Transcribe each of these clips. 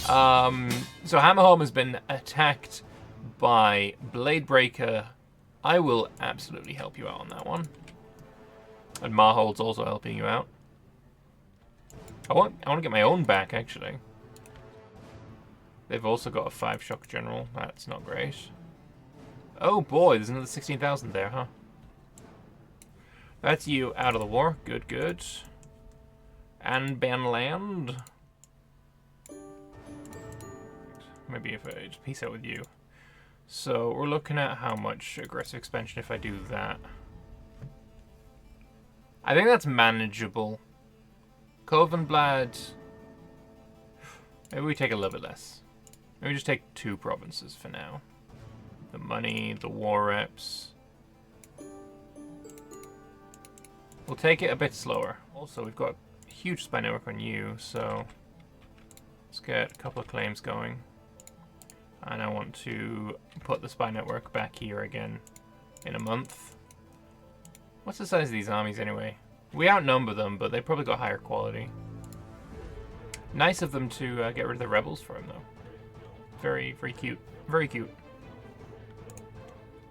So Hammerholm has been attacked by Bladebreaker. I will absolutely help you out on that one. And Marhold's also helping you out. I want to get my own back, actually. They've also got a 5-shock general. That's not great. Oh boy, there's another 16,000 there, huh? That's you out of the war. Good, good. Anbennar. Maybe if I just peace out with you. So we're looking at how much aggressive expansion if I do that. I think that's manageable. Covenblad. Maybe we take a little bit less. Maybe just take 2 provinces for now. The money, the war reps. We'll take it a bit slower. Also, we've got a huge spy network on you, so let's get a couple of claims going. And I want to put the spy network back here again in a month. What's the size of these armies anyway? We outnumber them, but they probably got higher quality. Nice of them to get rid of the rebels for him, though. Very, very cute. Very cute.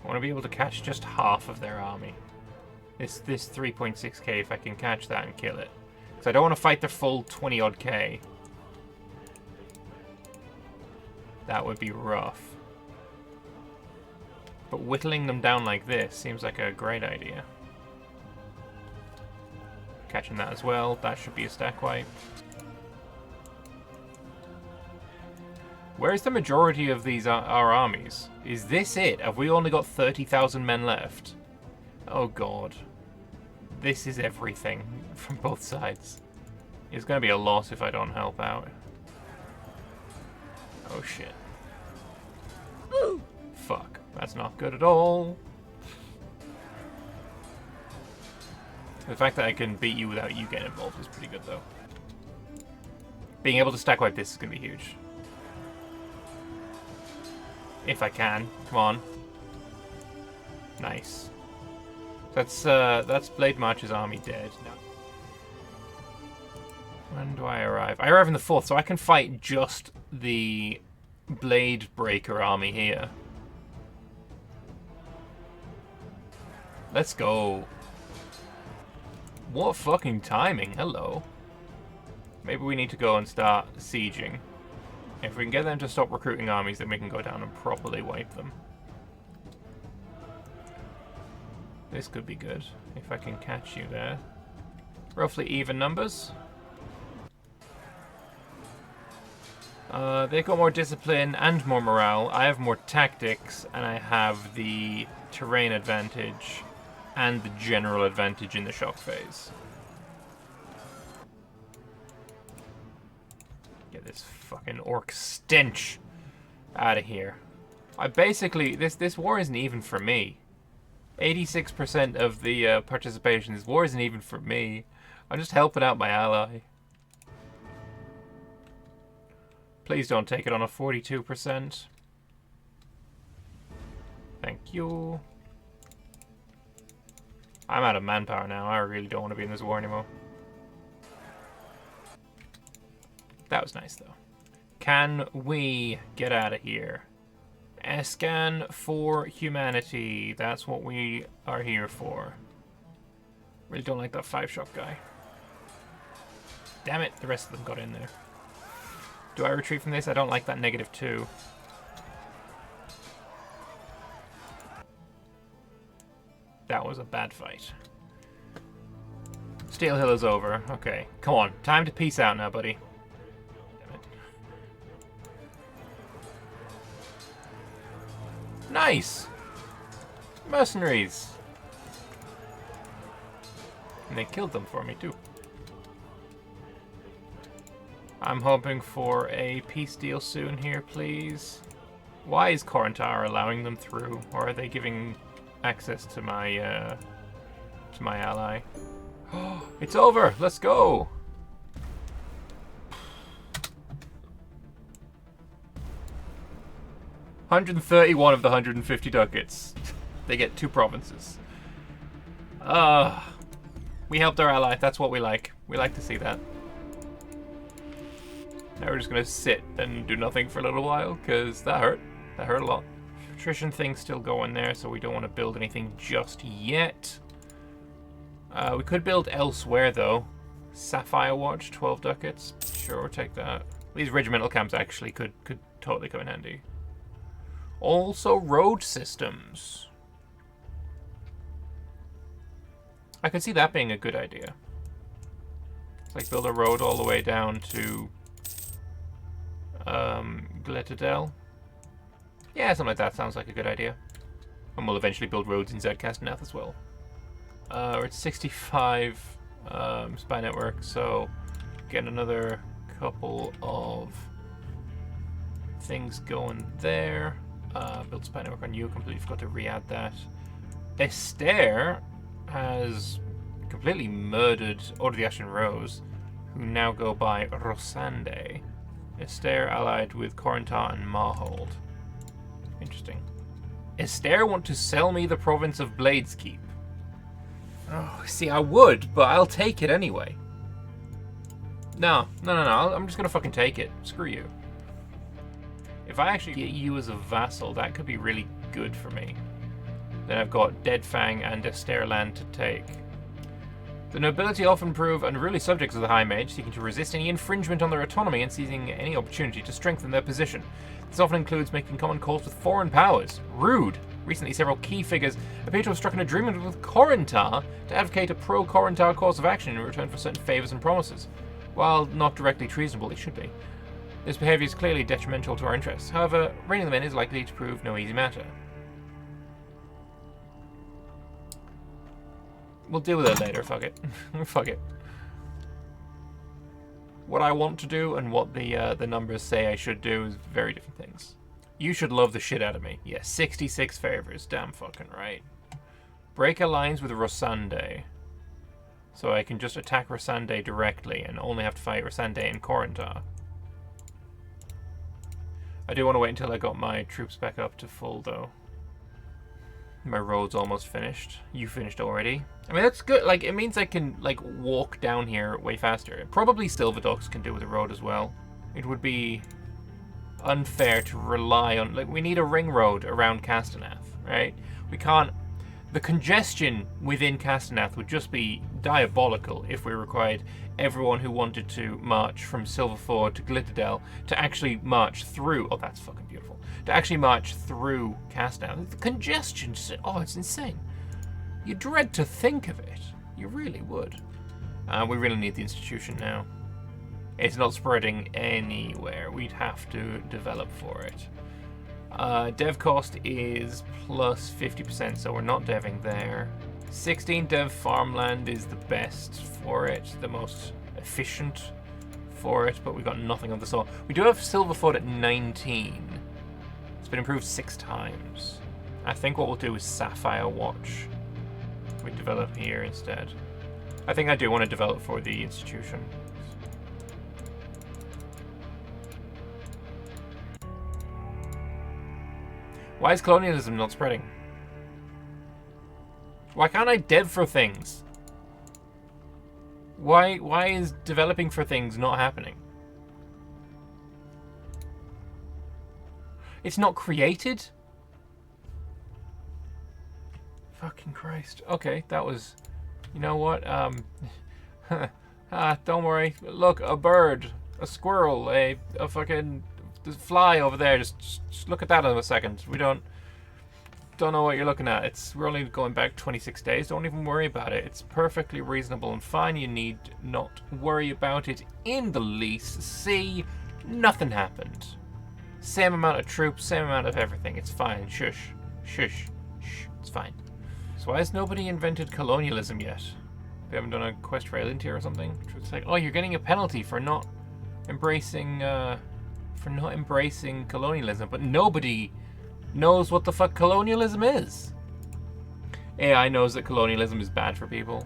I want to be able to catch just half of their army. This 3.6k, if I can catch that and kill it. Because I don't want to fight the full 20-odd K. That would be rough. But whittling them down like this seems like a great idea. Catching that as well. That should be a stack wipe. Where's the majority of these our armies? Is this it? Have we only got 30,000 men left? Oh god. This is everything from both sides. It's going to be a loss if I don't help out. Oh shit. Ooh. Fuck. That's not good at all. The fact that I can beat you without you getting involved is pretty good though. Being able to stack wipe this is going to be huge. If I can. Come on. Nice. That's Blade March's army dead. No. When do I arrive? I arrive in the 4th, so I can fight just the Blade Breaker army here. Let's go. What fucking timing. Hello. Maybe we need to go and start sieging. If we can get them to stop recruiting armies, then we can go down and properly wipe them. This could be good, if I can catch you there. Roughly even numbers. They've got more discipline and more morale. I have more tactics, and I have the terrain advantage and the general advantage in the shock phase. Get this fucking orc stench out of here. I basically, this war isn't even for me. 86% of the participation. This war isn't even for me. I'm just helping out my ally. Please don't take it on a 42%. Thank you. I'm out of manpower now. I really don't want to be in this war anymore. That was nice, though. Can we get out of here? Escann for humanity. That's what we are here for. Really don't like that 5-shot guy. Damn it, the rest of them got in there. Do I retreat from this? I don't like that -2. That was a bad fight. Steel Hill is over. Okay, come on. Time to peace out now, buddy. Damn it. Nice! Mercenaries! And they killed them for me, too. I'm hoping for a peace deal soon here, please. Why is Corin allowing them through? Or are they giving access to my ally? Oh, it's over! Let's go! $131 of the 150 ducats. They get 2 provinces. We helped our ally. That's what we like. We like to see that. Now we're just going to sit and do nothing for a little while, because that hurt. That hurt a lot. Attrition thing's still going there, so we don't want to build anything just yet. We could build elsewhere, though. Sapphire Watch, 12 ducats. Sure, take that. These regimental camps actually could totally come in handy. Also, road systems. I could see that being a good idea. It's like build a road all the way down to Glitadel. Yeah, something like that sounds like a good idea. And we'll eventually build roads in Zcastenath as well. We're at 65 spy network, so get another couple of things going there. Build spy network on you, completely forgot to re-add that. Esther has completely murdered Order of the Ashen Rose, who now go by Rosande. Esther allied with Corinta and Marhold. Interesting. Esther want to sell me the province of Bladeskeep. Oh, see, I would, but I'll take it anyway. No. I'm just gonna fucking take it. Screw you. If I actually get you as a vassal, that could be really good for me. Then I've got Deadfang and Esther land to take. The nobility often prove unruly subjects of the High Mage, seeking to resist any infringement on their autonomy and seizing any opportunity to strengthen their position. This often includes making common cause with foreign powers. Rude! Recently, several key figures appear to have struck an agreement with Corinta to advocate a pro-Corinta course of action in return for certain favours and promises. While not directly treasonable, it should be. This behaviour is clearly detrimental to our interests. However, reining them in is likely to prove no easy matter. We'll deal with it later, fuck it. Fuck it. What I want to do and what the numbers say I should do is very different things. You should love the shit out of me. Yeah, 66 favors. Damn fucking right. Break alliance with Rosande. So I can just attack Rosande directly and only have to fight Rosande and Corinta. I do want to wait until I got my troops back up to full, though. My road's almost finished. You finished already. I mean, that's good. Like, it means I can, like, walk down here way faster. Probably Silverdogs can do with a road as well. It would be unfair to rely on... Like, we need a ring road around Castenath, right? We can't... The congestion within Castenath would just be diabolical if we required everyone who wanted to march from Silverford to Glitadel to actually march through... Oh, that's fucking beautiful. To actually march through Castenath. The congestion... Oh, it's insane. You dread to think of it. You really would. We really need the institution now. It's not spreading anywhere. We'd have to develop for it. Dev cost is plus 50%, so we're not deving there. 16 dev farmland is the best for it, the most efficient for it, but we got nothing of the sort. We do have Silverfoot at 19. It's been improved 6 times. I think what we'll do is Sapphire Watch. We develop here instead. I think I do want to develop for the institution. Why is colonialism not spreading? Why can't I dev for things? Why is developing for things not happening? It's not created? Fucking Christ. Okay, that was... You know what? Don't worry. Look, a bird, a squirrel, a fucking... There's a fly over there. Just look at that in a second. We don't know what you're looking at. We're only going back 26 days. Don't even worry about it. It's perfectly reasonable and fine. You need not worry about it in the least. See, nothing happened. Same amount of troops, same amount of everything. It's fine. Shush. Shush. Shh. It's fine. So why has nobody invented colonialism yet? They haven't done a quest for Alien Tier or something? It's like, oh, you're getting a penalty for not embracing colonialism, but nobody knows what the fuck colonialism is. AI knows that colonialism is bad for people.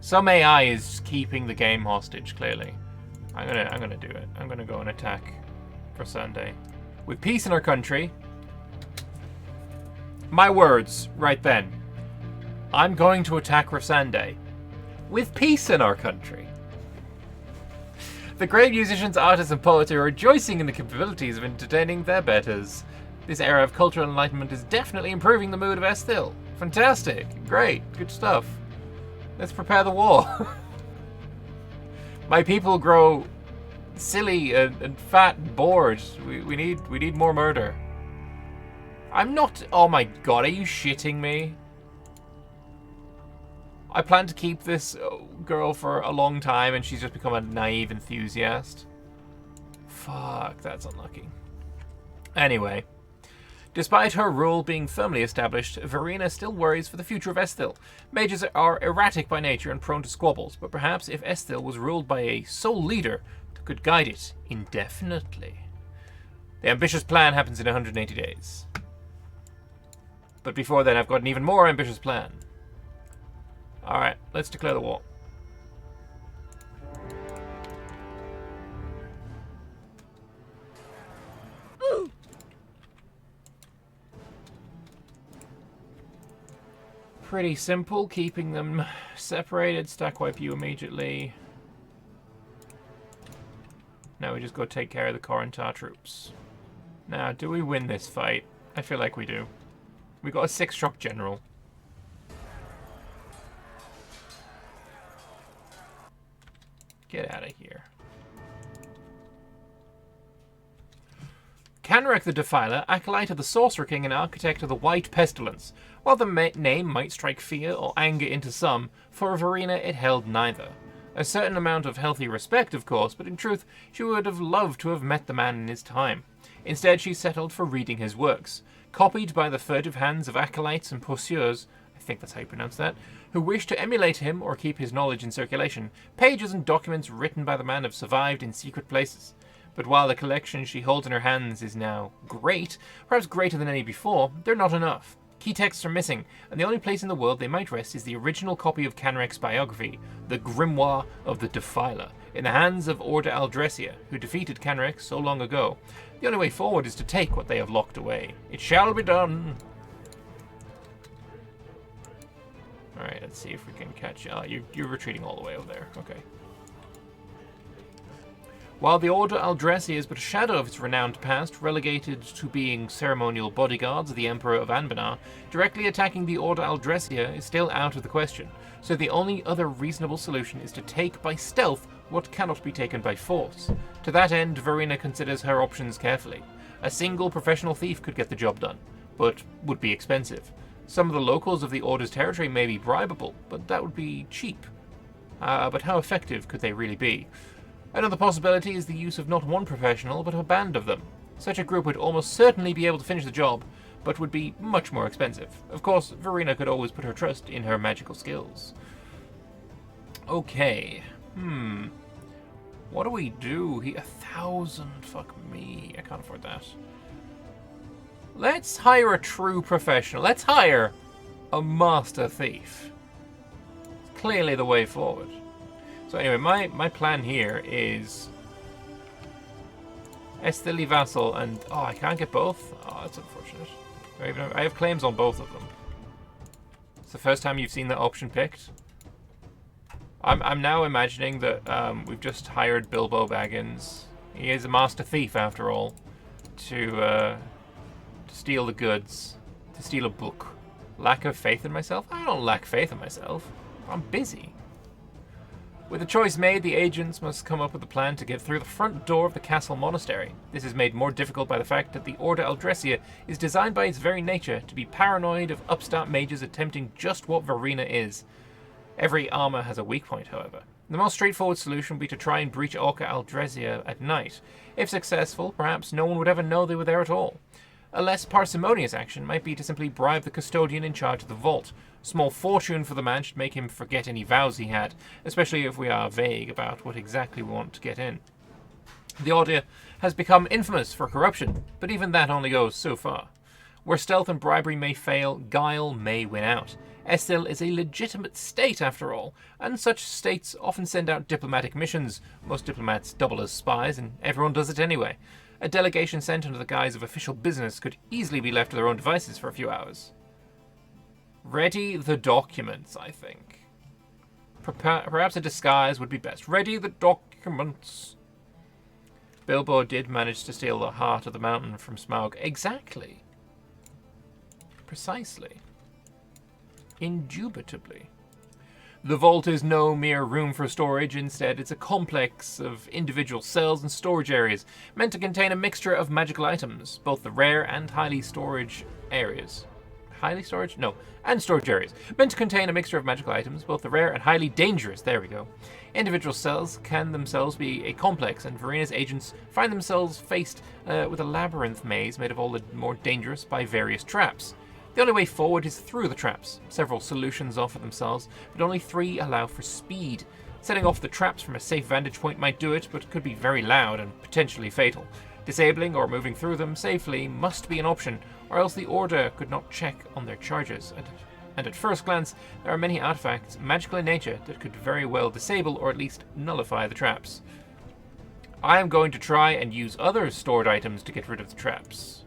Some AI is keeping the game hostage, clearly. I'm gonna do it. I'm gonna go and attack for Sunday. With peace in our country. My words, right then. I'm going to attack Rosande. With peace in our country. The great musicians, artists, and poets are rejoicing in the capabilities of entertaining their betters. This era of cultural enlightenment is definitely improving the mood of Estill. Fantastic. Great. Good stuff. Let's prepare the war. My people grow silly and fat and bored. We need more murder. I'm not... Oh my god, are you shitting me? I plan to keep this girl for a long time and she's just become a naive enthusiast. Fuck, that's unlucky. Anyway. Despite her rule being firmly established, Verena still worries for the future of Estill. Mages are erratic by nature and prone to squabbles, but perhaps if Estill was ruled by a sole leader that could guide it indefinitely. The ambitious plan happens in 180 days. But before then, I've got an even more ambitious plan. Alright, let's declare the war. Pretty simple, keeping them separated. Stack wipe you immediately. Now we just go take care of the Corin troops. Now, do we win this fight? I feel like we do. We got a 6-shock general. Get out of here. Canrek the Defiler, acolyte of the Sorcerer King and architect of the White Pestilence. While the name might strike fear or anger into some, for Verena it held neither. A certain amount of healthy respect, of course, but in truth she would have loved to have met the man in his time. Instead she settled for reading his works, copied by the furtive hands of acolytes and poursueurs, I think that's how you pronounce that, who wish to emulate him or keep his knowledge in circulation. Pages and documents written by the man have survived in secret places. But while the collection she holds in her hands is now great, perhaps greater than any before, they're not enough. Key texts are missing, and the only place in the world they might rest is the original copy of Canrek's biography, the Grimoire of the Defiler, in the hands of Order Aldressia, who defeated Canrek so long ago. The only way forward is to take what they have locked away. It shall be done! Alright, let's see if we can catch... you're retreating all the way over there. Okay. While the Order Aldressia is but a shadow of its renowned past, relegated to being ceremonial bodyguards of the Emperor of Anbennar, directly attacking the Order Aldressia is still out of the question, so the only other reasonable solution is to take by stealth what cannot be taken by force. To that end, Verena considers her options carefully. A single professional thief could get the job done, but would be expensive. Some of the locals of the Order's territory may be bribable, but that would be cheap. But how effective could they really be? Another possibility is the use of not one professional, but a band of them. Such a group would almost certainly be able to finish the job, but would be much more expensive. Of course, Verena could always put her trust in her magical skills. Okay. What do we do? 1,000. Fuck me. I can't afford that. Let's hire a true professional. Let's hire a master thief. It's clearly the way forward. So anyway, my plan here is Estili Vassal and... Oh, I can't get both? Oh, that's unfortunate. I have claims on both of them. It's the first time you've seen that option picked. I'm now imagining that we've just hired Bilbo Baggins. He is a master thief, after all. To steal the goods. To steal a book. Lack of faith in myself? I don't lack faith in myself. I'm busy. With the choice made, the agents must come up with a plan to get through the front door of the castle monastery. This is made more difficult by the fact that the Order Aldressia is designed by its very nature to be paranoid of upstart mages attempting just what Verena is. Every armor has a weak point, however. The most straightforward solution would be to try and breach Orca Aldressia at night. If successful, perhaps no one would ever know they were there at all. A less parsimonious action might be to simply bribe the custodian in charge of the vault. Small fortune for the man should make him forget any vows he had, especially if we are vague about what exactly we want to get in. The Order has become infamous for corruption, but even that only goes so far. Where stealth and bribery may fail, guile may win out. Estill is a legitimate state, after all, and such states often send out diplomatic missions. Most diplomats double as spies, and everyone does it anyway. A delegation sent under the guise of official business could easily be left to their own devices for a few hours. Ready the documents, I think. Perhaps a disguise would be best. Ready the documents. Bilbo did manage to steal the heart of the mountain from Smaug. Exactly. Precisely. Indubitably. The vault is no mere room for storage. Instead, it's a complex of individual cells and storage areas meant to contain a mixture of magical items, both the rare and highly storage areas. Highly storage? No. And storage areas. Meant to contain a mixture of magical items, both the rare and highly dangerous. There we go. Individual cells can themselves be a complex, and Verena's agents find themselves faced with a labyrinth maze made of all the more dangerous by various traps. The only way forward is through the traps. Several solutions offer themselves, but only 3 allow for speed. Setting off the traps from a safe vantage point might do it, but could be very loud and potentially fatal. Disabling or moving through them safely must be an option, or else the Order could not check on their charges. And at first glance, there are many artifacts, magical in nature, that could very well disable or at least nullify the traps. I am going to try and use other stored items to get rid of the traps.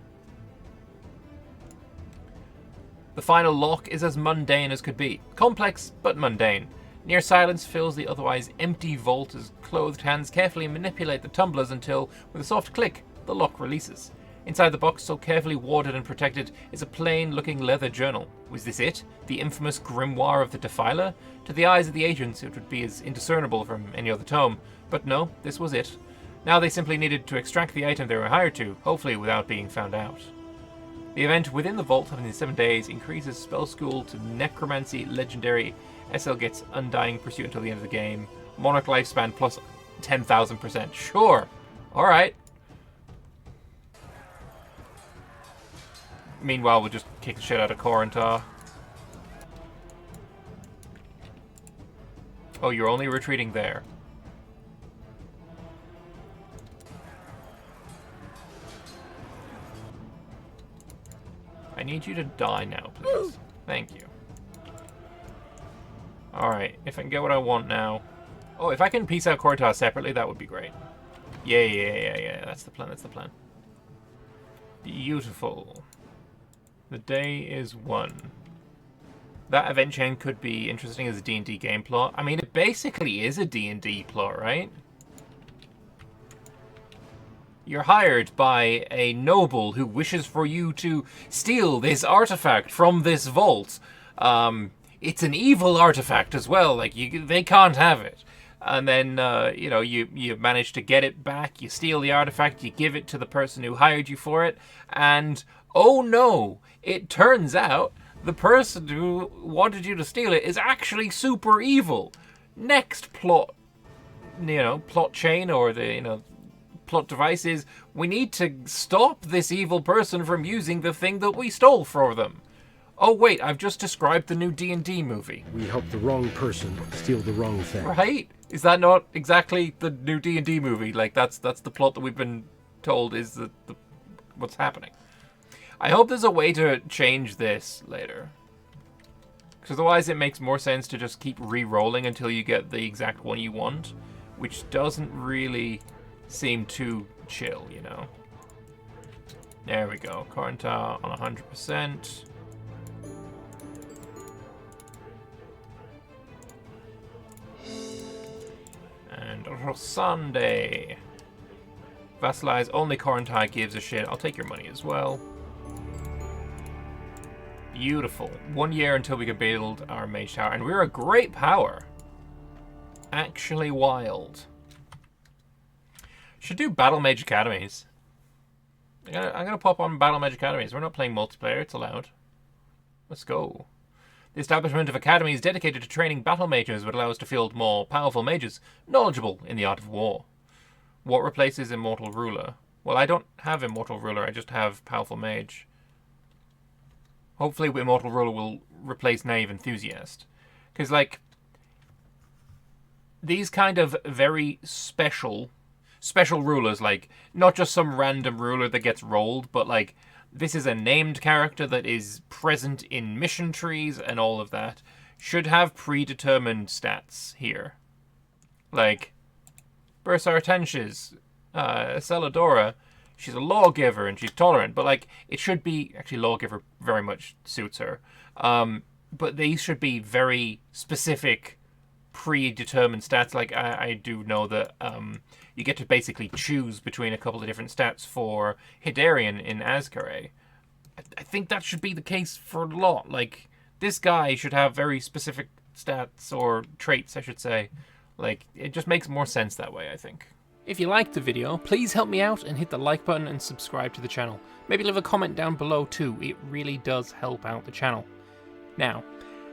The final lock is as mundane as could be. Complex, but mundane. Near silence fills the otherwise empty vault as clothed hands carefully manipulate the tumblers until, with a soft click, the lock releases. Inside the box, so carefully warded and protected, is a plain-looking leather journal. Was this it? The infamous grimoire of the Defiler? To the eyes of the agents, it would be as indiscernible from any other tome. But no, this was it. Now they simply needed to extract the item they were hired to, hopefully without being found out. The event within the vault happening in 7 days increases spell school to necromancy legendary. SL gets undying pursuit until the end of the game. Monarch lifespan plus 10,000%. Sure. Alright. Meanwhile, we'll just kick the shit out of Corin. Oh, you're only retreating there. I need you to die now, please. Thank you. Alright, if I can get what I want now. Oh, if I can piece out Corin separately, that would be great. Yeah. That's the plan, that's the plan. Beautiful. The day is won. That event chain could be interesting as a D&D game plot. I mean, it basically is a D&D plot, right? You're hired by a noble who wishes for you to steal this artifact from this vault. It's an evil artifact as well. Like, they can't have it. And then, you manage to get it back. You steal the artifact. You give it to the person who hired you for it. And, oh no, it turns out the person who wanted you to steal it is actually super evil. Next plot chain or the, plot device is we need to stop this evil person from using the thing that we stole for them. Oh wait, I've just described the new D&D movie. We helped the wrong person steal the wrong thing. Right? Is that not exactly the new D&D movie? Like that's the plot that we've been told is the what's happening. I hope there's a way to change this later. Because otherwise it makes more sense to just keep re-rolling until you get the exact one you want, which doesn't really seem too chill, There we go. Corin on 100%. And Rosande. Vassalize only Corin gives a shit. I'll take your money as well. Beautiful. 1 year until we can build our mage tower. And we're a great power. Actually wild. Should do Battle Mage Academies. I'm gonna pop on Battle Mage Academies. We're not playing multiplayer, it's allowed. Let's go. The establishment of academies dedicated to training battle mages would allow us to field more powerful mages, knowledgeable in the art of war. What replaces Immortal Ruler? Well, I don't have Immortal Ruler, I just have Powerful Mage. Hopefully Immortal Ruler will replace Naive Enthusiast. Because, these kind of very special rulers, not just some random ruler that gets rolled, but, this is a named character that is present in mission trees and all of that, should have predetermined stats here. Bursar Tensh's, Celadora, she's a lawgiver and she's tolerant, but, it should be... Actually, lawgiver very much suits her. But these should be very specific predetermined stats. Like, I do know that you get to basically choose between a couple of different stats for Hidarian in Azkaray. I think that should be the case for a lot. Like, this guy should have very specific stats, or traits, I should say. Like, it just makes more sense that way, I think. If you liked the video, please help me out and hit the like button and subscribe to the channel. Maybe leave a comment down below too, it really does help out the channel. Now,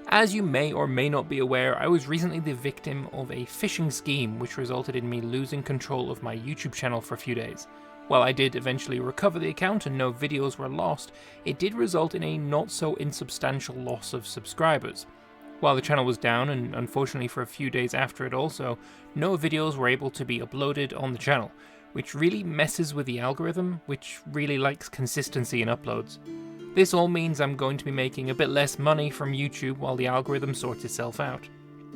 as you may or may not be aware, I was recently the victim of a phishing scheme which resulted in me losing control of my YouTube channel for a few days. While I did eventually recover the account and no videos were lost, it did result in a not so insubstantial loss of subscribers. While the channel was down, and unfortunately for a few days after it also, no videos were able to be uploaded on the channel, which really messes with the algorithm, which really likes consistency in uploads. This all means I'm going to be making a bit less money from YouTube while the algorithm sorts itself out.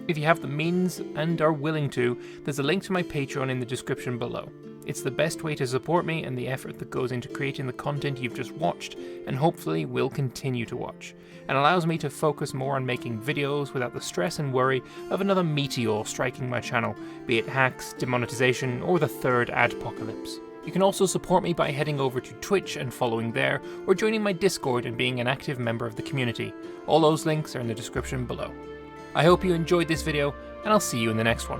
If you have the means and are willing to, there's a link to my Patreon in the description below. It's the best way to support me and the effort that goes into creating the content you've just watched, and hopefully will continue to watch, and allows me to focus more on making videos without the stress and worry of another meteor striking my channel, be it hacks, demonetization, or the third adpocalypse. You can also support me by heading over to Twitch and following there, or joining my Discord and being an active member of the community. All those links are in the description below. I hope you enjoyed this video, and I'll see you in the next one.